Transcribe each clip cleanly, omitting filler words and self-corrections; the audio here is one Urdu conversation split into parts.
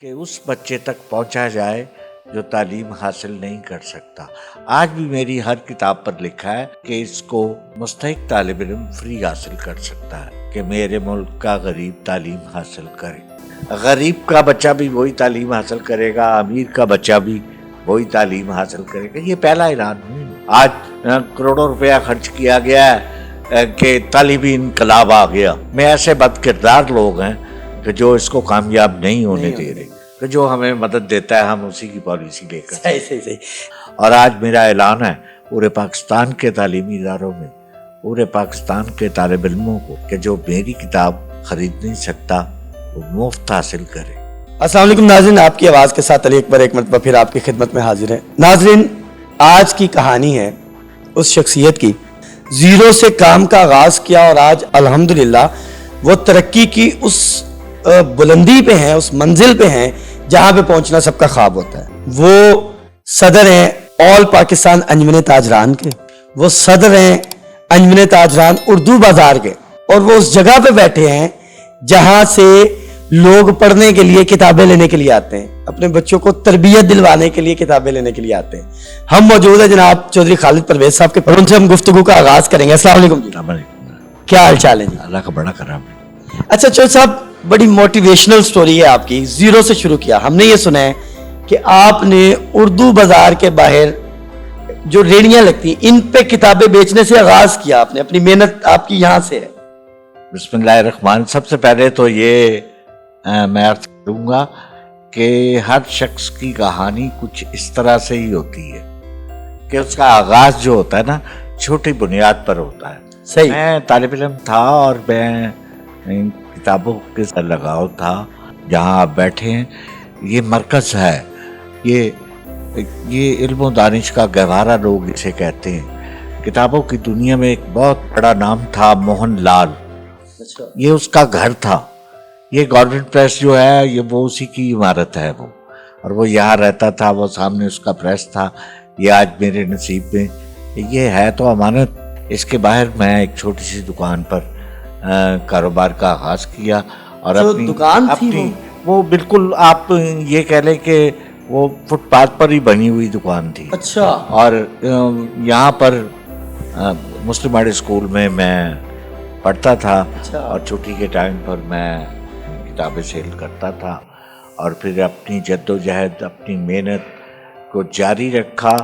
کہ اس بچے تک پہنچا جائے جو تعلیم حاصل نہیں کر سکتا۔ آج بھی میری ہر کتاب پر لکھا ہے کہ اس کو مستحق طالب علم فری حاصل کر سکتا ہے کہ میرے ملک کا غریب تعلیم حاصل کرے۔ غریب کا بچہ بھی وہی تعلیم حاصل کرے گا، امیر کا بچہ بھی وہی تعلیم حاصل کرے گا۔ یہ پہلا اعلان ہے۔ آج کروڑوں روپیہ خرچ کیا گیا ہے کہ تعلیمی انقلاب آ گیا۔ میں ایسے بد کردار لوگ ہیں کہ جو اس کو کامیاب نہیں ہونے دے رہے، کہ جو ہمیں مدد دیتا ہے ہم اسی کی پالیسی لے کر۔ صحیح۔ اور آج میرا اعلان ہے پورے پاکستان کے تعلیمی اداروں میں، پورے پاکستان کے طالب علموں کو کہ جو میری کتاب خرید نہیں سکتا وہ مفت حاصل کرے۔ السلام علیکم ناظرین، آپ کی آواز کے ساتھ علی اکبر ایک مرتبہ پھر آپ کی خدمت میں حاضر ہے۔ ناظرین، آج کی کہانی ہے اس شخصیت کی زیرو سے کام کا آغاز کیا اور آج الحمدللہ وہ ترقی کی اس بلندی پہ ہیں، اس منزل پہ ہیں جہاں پہ پہنچنا سب کا خواب ہوتا ہے۔ وہ صدر ہیں آل پاکستان انجمن تاجران کے، وہ صدر ہیں انجمن تاجران اردو بازار کے، اور وہ اس جگہ پہ بیٹھے ہیں جہاں سے لوگ پڑھنے کے لیے کتابیں لینے کے لیے آتے ہیں، اپنے بچوں کو تربیت دلوانے کے لیے کتابیں لینے کے لیے آتے ہیں۔ ہم موجود ہیں جناب چودھری خالد پرویز صاحب کے، ان سے ہم گفتگو کا آغاز کریں گے۔ السلام علیکم جی، کیا حال چال ہے جی؟ اللہ کا بڑا کرم ہے۔ اچھا چودھری صاحب، بڑی موٹیویشنل سٹوری ہے آپ کی، زیرو سے شروع کیا۔ ہم نے یہ سنا ہے کہ آپ نے اردو بازار کے باہر جو ریڑیاں لگتی ہیں ان پہ کتابیں بیچنے سے آغاز کیا آپ نے، اپنی محنت آپ کی یہاں سے ہے۔ بسم اللہ الرحمن۔ سب سے پہلے تو یہ میں عرض کروں گا کہ ہر شخص کی کہانی کچھ اس طرح سے ہی ہوتی ہے کہ اس کا آغاز جو ہوتا ہے نا چھوٹی بنیاد پر ہوتا ہے۔ صحیح۔ میں طالب علم تھا اور میں کتابوں کے ساتھ لگاؤ تھا۔ جہاں آپ بیٹھے ہیں یہ مرکز ہے، یہ علم و دانش کا گہوارہ لوگ اسے کہتے ہیں۔ کتابوں کی دنیا میں ایک بہت بڑا نام تھا موہن لال، یہ اس کا گھر تھا۔ یہ گورنمنٹ پریس جو ہے یہ وہ اسی کی عمارت ہے وہ، اور وہ یہاں رہتا تھا، وہ سامنے اس کا پریس تھا۔ یہ آج میرے نصیب میں یہ ہے تو امانت۔ اس کے باہر میں ایک چھوٹی سی دکان پر کاروبار کا آغاز کیا، اور جو دکان تھی وہ بالکل آپ یہ کہہ لیں کہ وہ فٹ پاتھ پر ہی بنی ہوئی دکان تھی۔ اچھا۔ اور یہاں پر مسلم ہائی اسکول میں پڑھتا تھا، اور چھٹی کے ٹائم پر میں کتابیں سیل کرتا تھا، اور پھر اپنی جد و جہد، اپنی محنت کو جاری رکھا،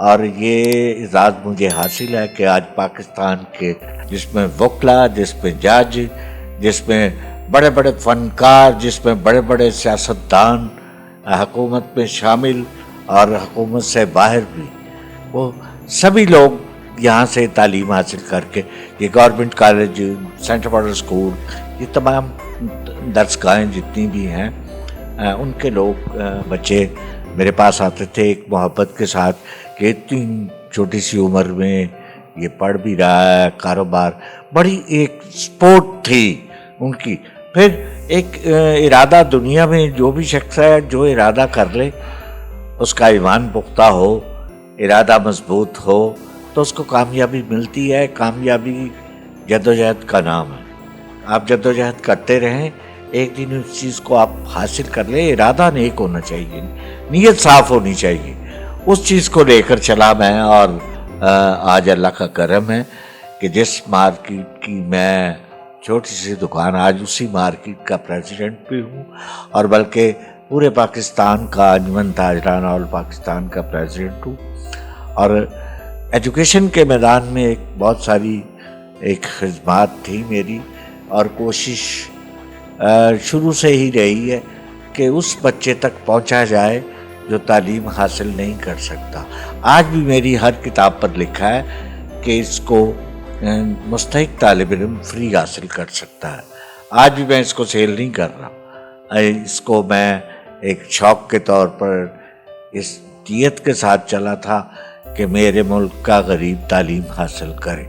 اور یہ اعزاز مجھے حاصل ہے کہ آج پاکستان کے جس میں وکلا، جس میں جج، جس میں بڑے بڑے فنکار، جس میں بڑے بڑے سیاستدان حکومت میں شامل اور حکومت سے باہر بھی، وہ سبھی لوگ یہاں سے تعلیم حاصل کر کے، یہ government college, central model school, یہ تمام درسگاہیں جتنی بھی ہیں، ان کے لوگ بچے میرے پاس آتے تھے ایک محبت کے ساتھ کہ اتنی چھوٹی سی عمر میں یہ پڑھ بھی رہا ہے، کاروبار، بڑی ایک سپورٹ تھی ان کی۔ پھر ایک ارادہ، دنیا میں جو بھی شخص ہے جو ارادہ کر لے، اس کا ایمان پختہ ہو، ارادہ مضبوط ہو، تو اس کو کامیابی ملتی ہے۔ کامیابی جدوجہد کا نام ہے۔ آپ جدوجہد کرتے رہیں، ایک دن اس چیز کو آپ حاصل کر لیں۔ ارادہ نیک ہونا چاہیے، نیت صاف ہونی چاہیے۔ اس چیز کو لے کر چلا میں، اور آج اللہ کا کرم ہے کہ جس مارکیٹ کی میں چھوٹی سی دکان، آج اسی مارکیٹ کا پریزیڈنٹ بھی ہوں، اور بلکہ پورے پاکستان کا انجمن تاجران آل پاکستان کا پریزیڈنٹ ہوں۔ اور ایجوکیشن کے میدان میں ایک بہت ساری ایک خدمات تھی میری، اور کوشش شروع سے ہی رہی ہے کہ اس بچے تک پہنچا جائے جو تعلیم حاصل نہیں کر سکتا۔ آج بھی میری ہر کتاب پر لکھا ہے کہ اس کو مستحق طالب علم فری حاصل کر سکتا ہے۔ آج بھی میں اس کو سیل نہیں کر رہا، اس کو میں ایک شوق کے طور پر اس نیت کے ساتھ چلا تھا کہ میرے ملک کا غریب تعلیم حاصل کرے۔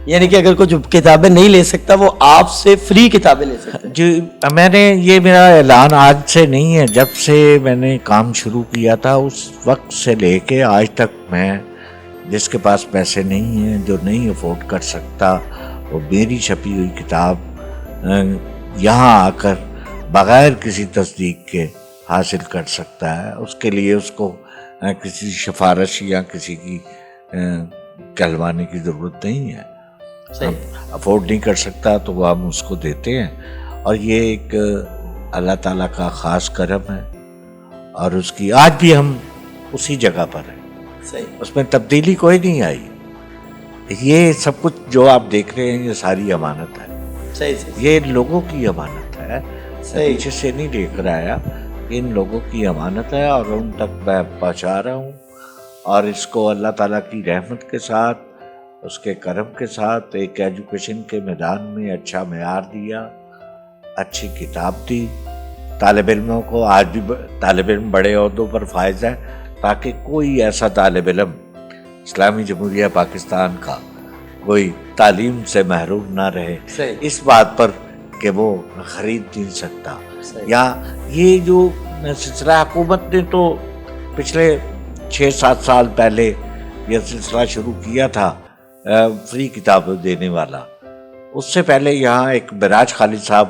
یعنی کہ اگر کوئی جو کتابیں نہیں لے سکتا وہ آپ سے فری کتابیں لے سکتا ہے؟ جی، میں نے یہ میرا اعلان آج سے نہیں ہے، جب سے میں نے کام شروع کیا تھا اس وقت سے لے کے آج تک، میں جس کے پاس پیسے نہیں ہیں، جو نہیں افورڈ کر سکتا، وہ میری چھپی ہوئی کتاب یہاں آ کر بغیر کسی تصدیق کے حاصل کر سکتا ہے. اس کے لیے اس کو کسی سفارش یا کسی کی کہلوانے کی ضرورت نہیں ہے. ہم افورڈ نہیں کر سکتا تو وہ ہم اس کو دیتے ہیں, اور یہ ایک اللہ تعالیٰ کا خاص کرم ہے, اور اس کی آج بھی ہم اسی جگہ پر ہیں. اس میں تبدیلی کوئی نہیں آئی. یہ سب کچھ جو آپ دیکھ رہے ہیں یہ ساری امانت ہے. یہ ان لوگوں کی امانت ہے, پیچھے سے نہیں لے کر آیا. ان لوگوں کی امانت ہے اور ان تک میں پہنچا رہا ہوں, اور اس کو اللہ تعالیٰ کی رحمت کے ساتھ, اس کے کرم کے ساتھ ایک ایجوکیشن کے میدان میں اچھا معیار دیا, اچھی کتاب دی طالب علموں کو. آج بھی طالب علم بڑے عہدوں پر فائز ہے, تاکہ کوئی ایسا طالب علم اسلامی جمہوریہ پاکستان کا کوئی تعلیم سے محروم نہ رہے اس بات پر کہ وہ خرید نہیں سکتا. یا یہ جو سلسلہ حکومت نے تو پچھلے 6-7 سال پہلے یہ سلسلہ شروع کیا تھا فری کتابیں دینے والا. اس سے پہلے یہاں ایک براج خالد صاحب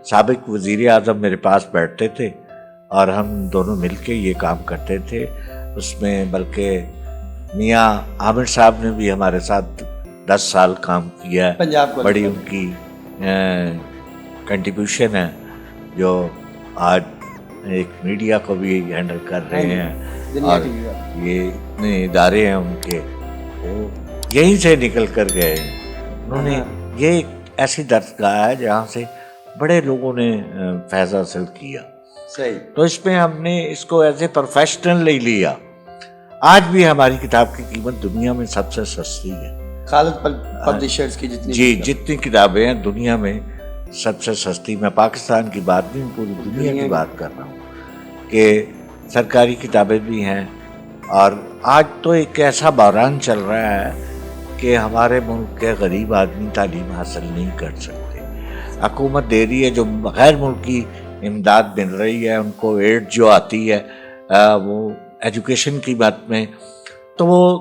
سابق وزیر اعظم میرے پاس بیٹھتے تھے, اور ہم دونوں مل کے یہ کام کرتے تھے. اس میں بلکہ میاں عامر صاحب نے بھی ہمارے ساتھ 10 سال کام کیا ہے. بڑی ان کی کنٹریبیوشن ہے, جو آج ایک میڈیا کو بھی ہینڈل کر رہے ہیں, اور یہ اتنے ادارے ہیں ان کے, وہ یہیں سے نکل کر گئے ہیں. انہوں نے یہ ایک ایسی درسگاہ ہے جہاں سے بڑے لوگوں نے فیض حاصل کیا. تو اس میں ہم نے اس کو ایز اے پروفیشنل لے لیا. آج بھی ہماری کتاب کی قیمت دنیا میں سب سے سستی ہے. خالد پبلشرز کی جتنی کتابیں ہیں دنیا میں سب سے سستی. میں پاکستان کی بات نہیں, پوری دنیا کی بات کر رہا ہوں کہ سرکاری کتابیں بھی ہیں. اور آج تو ایک ایسا بحران چل رہا ہے کہ ہمارے ملک کے غریب آدمی تعلیم حاصل نہیں کر سکتے. حکومت دے رہی ہے, جو غیر ملکی امداد مل رہی ہے ان کو, ایڈ جو آتی ہے وہ ایجوکیشن کی بات میں, تو وہ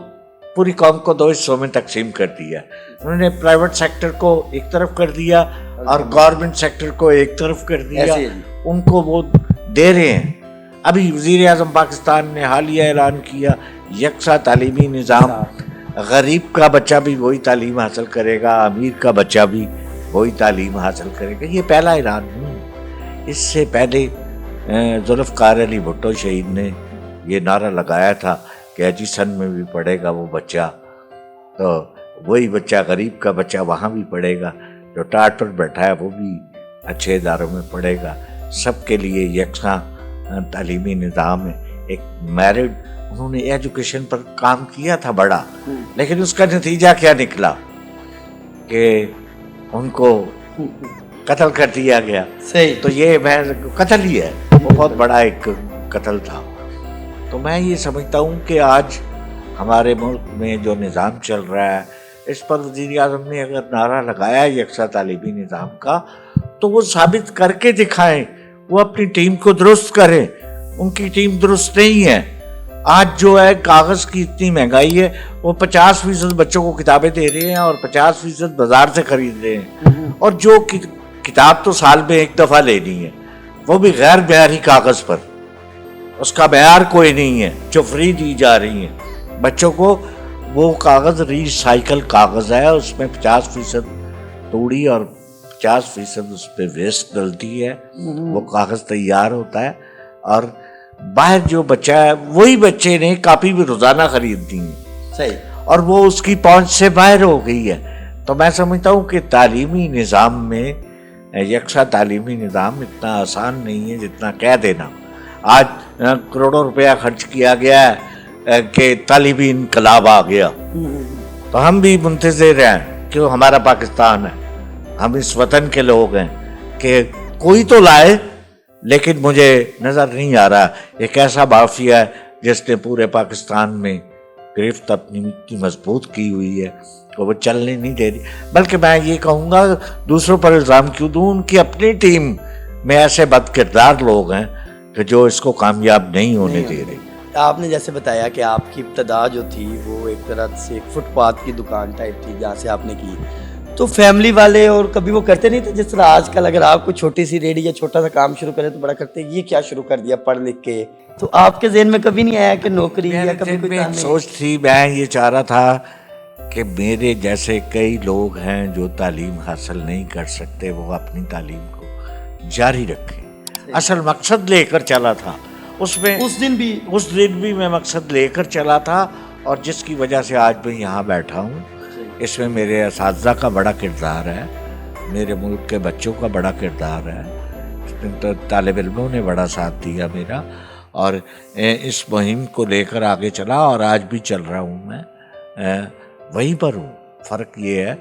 پوری قوم کو 2 حصوں میں تقسیم کر دیا. انہوں نے پرائیویٹ سیکٹر کو ایک طرف کر دیا اور گورنمنٹ سیکٹر کو ایک طرف کر دیا. ان کو وہ دے رہے ہیں. ابھی وزیر اعظم پاکستان نے حالیہ اعلان کیا یکساں تعلیمی نظام, غریب کا بچہ بھی وہی تعلیم حاصل کرے گا, امیر کا بچہ بھی وہی تعلیم حاصل کرے گا. یہ پہلا اعلان نہیں. اس سے پہلے ذوالفقار علی بھٹو شہید نے یہ نعرہ لگایا تھا کہ ایجوکیشن میں بھی پڑھے گا وہ بچہ, تو وہی بچہ غریب کا بچہ وہاں بھی پڑھے گا, جو ٹاٹ پر بیٹھا ہے وہ بھی اچھے اداروں میں پڑھے گا. سب کے لیے یکساں تعلیمی نظام ہے. ایک میرڈ انہوں نے ایجوکیشن پر کام کیا تھا بڑا, لیکن اس کا نتیجہ کیا نکلا کہ ان کو قتل کر دیا گیا. تو یہ قتل ہی ہے, بہت بڑا ایک قتل تھا. تو میں یہ سمجھتا ہوں کہ آج ہمارے ملک میں جو نظام چل رہا ہے اس پر وزیر اعظم نے اگر نعرہ لگایا یکساں تعلیمی نظام کا, تو وہ ثابت کر کے دکھائیں, وہ اپنی ٹیم کو درست کریں. ان کی ٹیم درست نہیں ہے. آج جو ہے کاغذ کی اتنی مہنگائی ہے, وہ 50% بچوں کو کتابیں دے رہے ہیں اور 50% بازار سے خرید رہے ہیں. اور جو کتاب تو سال میں ایک دفعہ لینی ہے, وہ بھی غیر معیاری کاغذ پر, اس کا معیار کوئی نہیں ہے, جو فری دی جا رہی ہیں بچوں کو. وہ کاغذ ری سائیکل کاغذ ہے, اس میں 50% توڑی اور 50% اس پہ ویسٹ ڈلتی ہے. وہ کاغذ تیار ہوتا ہے, اور باہر جو بچہ ہے وہی بچے نے کاپی بھی روزانہ خرید دی ہے, اور وہ اس کی پہنچ سے باہر ہو گئی ہے. تو میں سمجھتا ہوں کہ تعلیمی نظام میں یکساں تعلیمی نظام اتنا آسان نہیں ہے جتنا کہہ دینا. آج کروڑوں روپیہ خرچ کیا گیا ہے کہ تعلیمی انقلاب آ گیا. تو ہم بھی منتظر ہیں کہ وہ ہمارا پاکستان ہے, ہم اس وطن کے لوگ ہیں, کہ کوئی تو لائے. لیکن مجھے نظر نہیں آ رہا ایک ایسا مافیا ہے جس نے پورے پاکستان میں گرفت اپنی اتنی مضبوط کی ہوئی ہے کہ وہ چلنے نہیں دے رہی. بلکہ میں یہ کہوں گا دوسروں پر الزام کیوں دوں, ان کی اپنی ٹیم میں ایسے بد کردار لوگ ہیں کہ جو اس کو کامیاب نہیں ہونے دے رہے. آپ نے جیسے بتایا کہ آپ کی ابتدا جو تھی وہ ایک طرح سے ایک فٹ پاتھ کی دکان ٹائپ تھی جہاں سے آپ نے کی, تو فیملی والے اور کبھی وہ کرتے نہیں تھے جس طرح آج کل اگر آپ کو چھوٹی سی ریڈی یا چھوٹا سا کام شروع کرے تو بڑا کرتے ہیں یہ کیا شروع کر دیا پڑھ لکھ کے؟ تو آپ کے ذہن میں کبھی نہیں آیا کہ نوکری یا کبھی کوئی کام نہیں؟ سوچ تھی، میں یہ چاہ رہا تھا کہ میرے جیسے کئی لوگ ہیں جو تعلیم حاصل نہیں کر سکتے، وہ اپنی تعلیم کو جاری رکھیں. اصل مقصد لے کر چلا تھا اس میں، اس دن بھی میں مقصد لے کر چلا تھا، اور جس کی وجہ سے آج میں یہاں بیٹھا ہوں. اس میں میرے اساتذہ کا بڑا کردار ہے، میرے ملک کے بچوں کا بڑا کردار ہے، اس میں تو طالب علموں نے بڑا ساتھ دیا میرا، اور اس مہم کو لے کر آگے چلا، اور آج بھی چل رہا ہوں. میں وہیں پر ہوں. فرق یہ ہے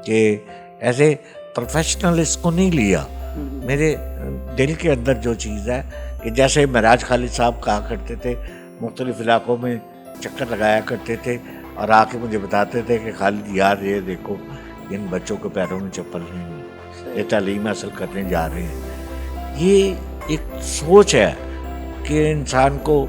کہ ایز اے پروفیشنل اس کو نہیں لیا. میرے دل کے اندر جو چیز ہے کہ جیسے معراج خالد صاحب کہا کرتے تھے، مختلف علاقوں میں چکر لگایا کرتے تھے اور آ کے مجھے بتاتے تھے کہ خالد یار یہ دیکھو ان بچوں کے پیروں میں چپل نہیں ہے، یہ تعلیم حاصل کرنے جا رہے ہیں. یہ ایک سوچ ہے کہ انسان کو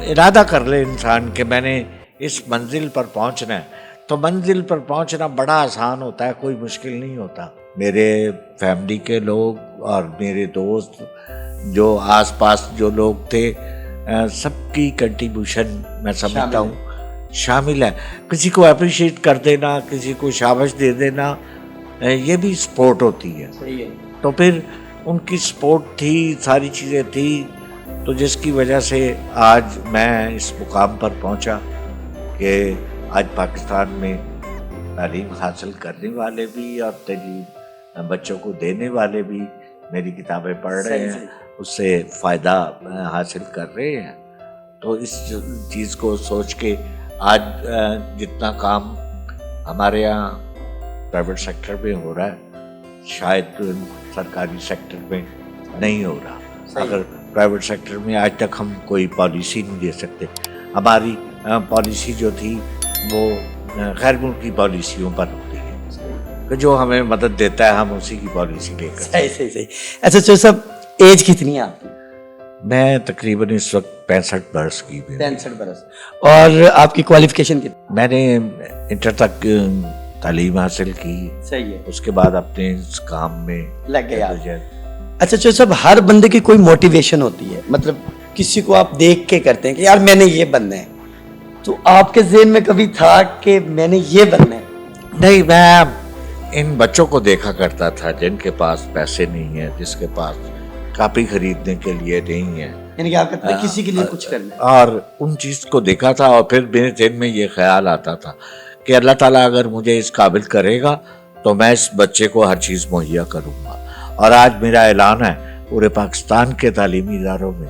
ارادہ کر لے انسان کہ میں نے اس منزل پر پہنچنا ہے، تو منزل پر پہنچنا بڑا آسان ہوتا ہے، کوئی مشکل نہیں ہوتا. میرے فیملی کے لوگ اور میرے دوست جو آس پاس جو لوگ تھے، سب کی کنٹریبیوشن میں سمجھتا ہوں شامل ہے. کسی کو اپریشیٹ کر دینا، کسی کو شاباش دے دینا، یہ بھی سپورٹ ہوتی ہے. تو پھر ان کی سپورٹ تھی، ساری چیزیں تھی، تو جس کی وجہ سے آج میں اس مقام پر پہنچا کہ آج پاکستان میں تعلیم حاصل کرنے والے بھی اور تعلیم بچوں کو دینے والے بھی میری کتابیں پڑھ رہے ہیں، اس سے فائدہ حاصل کر رہے ہیں. تو اس چیز کو سوچ کے آج جتنا کام ہمارے یہاں پرائیویٹ سیکٹر میں ہو رہا ہے شاید سرکاری سیکٹر میں نہیں ہو رہا. اگر پرائیویٹ سیکٹر میں آج تک ہم کوئی پالیسی نہیں دے سکتے. ہماری پالیسی جو تھی وہ غیر ملکی پالیسیوں پر ہوتی ہے کہ جو ہمیں مدد دیتا ہے ہم اسی کی پالیسی لے کر. صحیح. اچھا چو صاحب، ایج کتنی ہے آپ کی؟ میں تقریباً اس وقت 65 برس کی بھی. 65 برس. اور آپ کی کوالیفیکیشن کتنی؟ میں نے انٹر تک تعلیم حاصل کی. صحیح ہے. اس کے بعد اپنے اس کام میں لگ گئے. اچھا چو صاحب، ہر بندے کی کوئی موٹیویشن ہوتی ہے، مطلب کسی کو آپ دیکھ کے کرتے ہیں کہ یار میں نے یہ بننا ہے، تو آپ کے ذہن میں کبھی تھا کہ میں نے یہ بننا ہے؟ نہیں، میں ان بچوں کو دیکھا کرتا تھا جن کے پاس پیسے نہیں ہیں، جس کے پاس کاپی خریدنے کے لیے نہیں ہے، یعنی کہ آپ کہتے ہیں کسی کے لیے کچھ کرنا ہے، اور ان چیز کو دیکھا تھا. اور پھر میرے ذہن میں یہ خیال آتا تھا کہ اللہ تعالیٰ اگر مجھے اس قابل کرے گا تو میں اس بچے کو ہر چیز مہیا کروں گا. اور آج میرا اعلان ہے پورے پاکستان کے تعلیمی اداروں میں،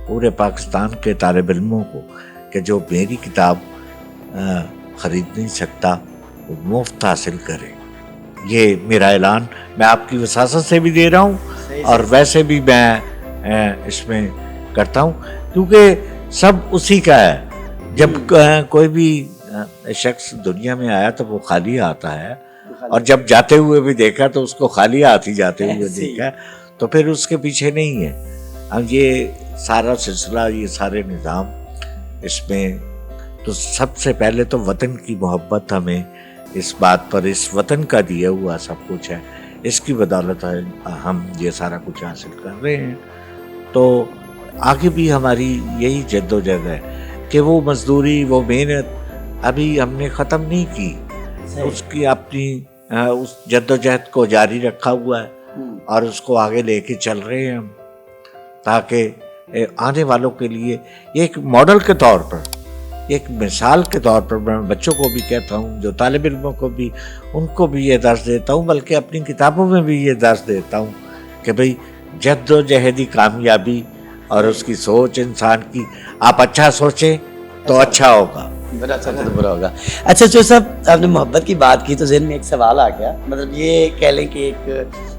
پورے پاکستان کے طالب علموں کو کہ جو میری کتاب خرید نہیں سکتا وہ مفت حاصل کرے. یہ میرا اعلان میں آپ کی وساست سے بھی دے رہا ہوں، اور ویسے بھی میں اس میں کرتا ہوں، کیونکہ سب اسی کا ہے. جب کوئی بھی شخص دنیا میں آیا تو وہ خالی آتا ہے، اور جب جاتے ہوئے بھی دیکھا تو اس کو خالی ہاتھ ہی جاتے ہوئے دیکھا، تو پھر اس کے پیچھے نہیں ہے. اب یہ سارا سلسلہ، یہ سارے نظام، اس میں تو سب سے پہلے تو وطن کی محبت ہمیں اس بات پر، اس وطن کا دیا ہوا سب کچھ ہے، اس کی بدولت ہم یہ سارا کچھ حاصل کر رہے ہیں. تو آگے بھی ہماری یہی جد و جہد ہے کہ وہ مزدوری، وہ محنت ابھی ہم نے ختم نہیں کی، اس کی اپنی اس جد و جہد کو جاری رکھا ہوا ہے، اور اس کو آگے لے کے چل رہے ہیں ہم، تاکہ آنے والوں کے لیے ایک ماڈل کے طور پر، ایک مثال کے طور پر میں بچوں کو بھی کہتا ہوں، جو طالب علموں کو بھی، ان کو بھی یہ درس دیتا ہوں، بلکہ اپنی کتابوں میں بھی یہ درس دیتا ہوں کہ بھئی جد و جہدی کامیابی اور اس کی سوچ انسان کی، آپ اچھا سوچیں تو اچھا ہوگا، برا سوچیں تو برا ہوگا. اچھا چو صاحب، آپ نے محبت کی بات کی تو ذہن میں ایک سوال آ گیا. مطلب یہ کہہ لیں کہ ایک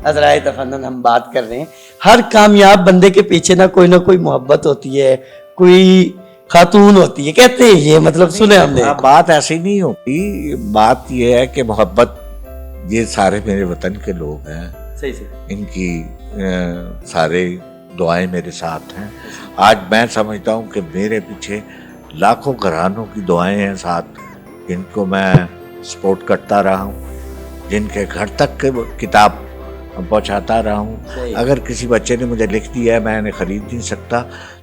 عذرائے تفنن ہم بات کر رہے ہیں، ہر کامیاب بندے کے پیچھے نہ کوئی محبت ہوتی ہے، کوئی خاتون ہوتی ہے، کہتے ہیں یہ، مطلب سنے ہم نے. بات ایسی نہیں ہوتی. بات یہ ہے کہ محبت، یہ سارے میرے وطن کے لوگ ہیں، ان کی سارے دعائیں میرے ساتھ ہیں. آج میں سمجھتا ہوں کہ میرے پیچھے لاکھوں گھرانوں کی دعائیں ہیں ساتھ، جن کو میں سپورٹ کرتا رہا ہوں، جن کے گھر تک کتاب پہنچاتا رہا ہوں. اگر کسی بچے نے مجھے لکھ دیا ہے میں نے خرید نہیں سکتا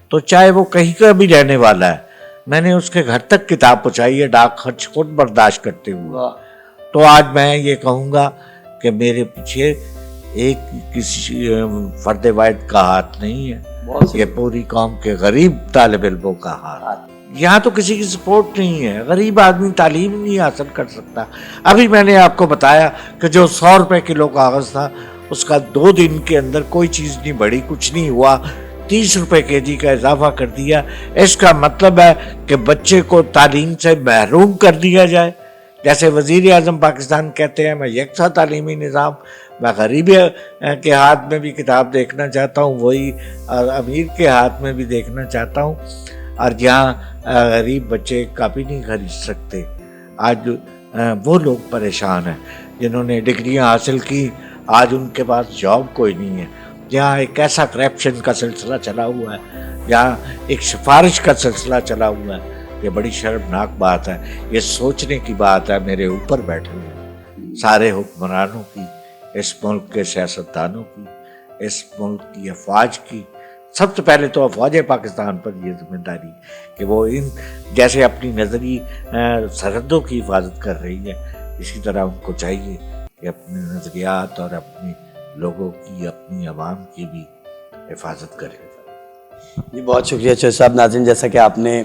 تو چاہے وہ کہیں کا بھی رہنے والا ہے, میں نے اس کے گھر تک کتاب پہنچائی ہے ڈاک خرچ خود برداشت کرتے ہوئے. تو آج میں یہ کہوں گا کہ میرے پیچھے ایک کسی فرد واحد کا ہاتھ نہیں ہے, یہ پوری قوم کے غریب طالب علموں کا ہاتھ. یہاں تو کسی کی سپورٹ نہیں ہے, غریب آدمی تعلیم نہیں حاصل کر سکتا. ابھی میں نے آپ کو بتایا کہ جو 100 روپے کلو کاغذ تھا اس کا 2 دن کے اندر کوئی چیز نہیں بڑھی, کچھ نہیں ہوا, 30 روپے کے جی کا اضافہ کر دیا. اس کا مطلب ہے کہ بچے کو تعلیم سے محروم کر دیا جائے. جیسے وزیر اعظم پاکستان کہتے ہیں میں یکساں تعلیمی نظام, میں غریب کے ہاتھ میں بھی کتاب دیکھنا چاہتا ہوں, وہی امیر کے ہاتھ میں بھی دیکھنا چاہتا ہوں. اور جہاں غریب بچے کاپی نہیں خرید سکتے, آج وہ لوگ پریشان ہیں جنہوں نے ڈگریاں حاصل کی, آج ان کے پاس جاب کوئی نہیں ہے. جہاں ایک ایسا کرپشن کا سلسلہ چلا ہوا ہے, جہاں ایک سفارش کا سلسلہ چلا ہوا ہے, یہ بڑی شرمناک بات ہے. یہ سوچنے کی بات ہے میرے اوپر بیٹھے ہوئے سارے حکمرانوں کی, اس ملک کے سیاستدانوں کی, اس ملک کی افواج کی. سب سے پہلے تو افواج پاکستان پر یہ ذمہ داری کہ وہ ان جیسے اپنی نظری سرحدوں کی حفاظت کر رہی ہے, اسی طرح ان کو چاہیے کہ اپنے نظریات اور اپنے لوگوں کی, اپنی عوام کی بھی حفاظت کرے. جی بہت شکریہ چودھری صاحب. ناظرین, جیسا کہ آپ نے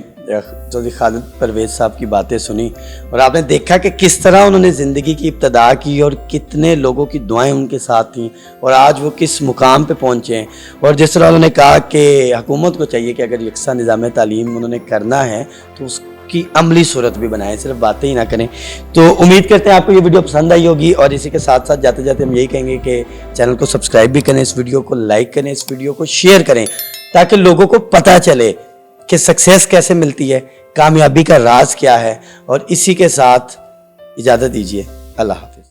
چودھری خالد پرویز صاحب کی باتیں سنی اور آپ نے دیکھا کہ کس طرح انہوں نے زندگی کی ابتدا کی اور کتنے لوگوں کی دعائیں ان کے ساتھ تھیں اور آج وہ کس مقام پہ پہنچے ہیں. اور جس طرح انہوں نے کہا کہ حکومت کو چاہیے کہ اگر یکساں نظام تعلیم انہوں نے کرنا ہے تو اس کی عملی صورت بھی بنائیں, صرف باتیں ہی نہ کریں. تو امید کرتے ہیں آپ کو یہ ویڈیو پسند آئی ہوگی, اور اسی کے ساتھ ساتھ جاتے جاتے ہم یہی کہیں گے کہ چینل کو سبسکرائب بھی کریں, اس ویڈیو کو لائک کریں, اس ویڈیو کو شیئر کریں تاکہ لوگوں کو پتہ چلے کہ سکسیس کیسے ملتی ہے, کامیابی کا راز کیا ہے. اور اسی کے ساتھ اجازت دیجیے, اللہ حافظ.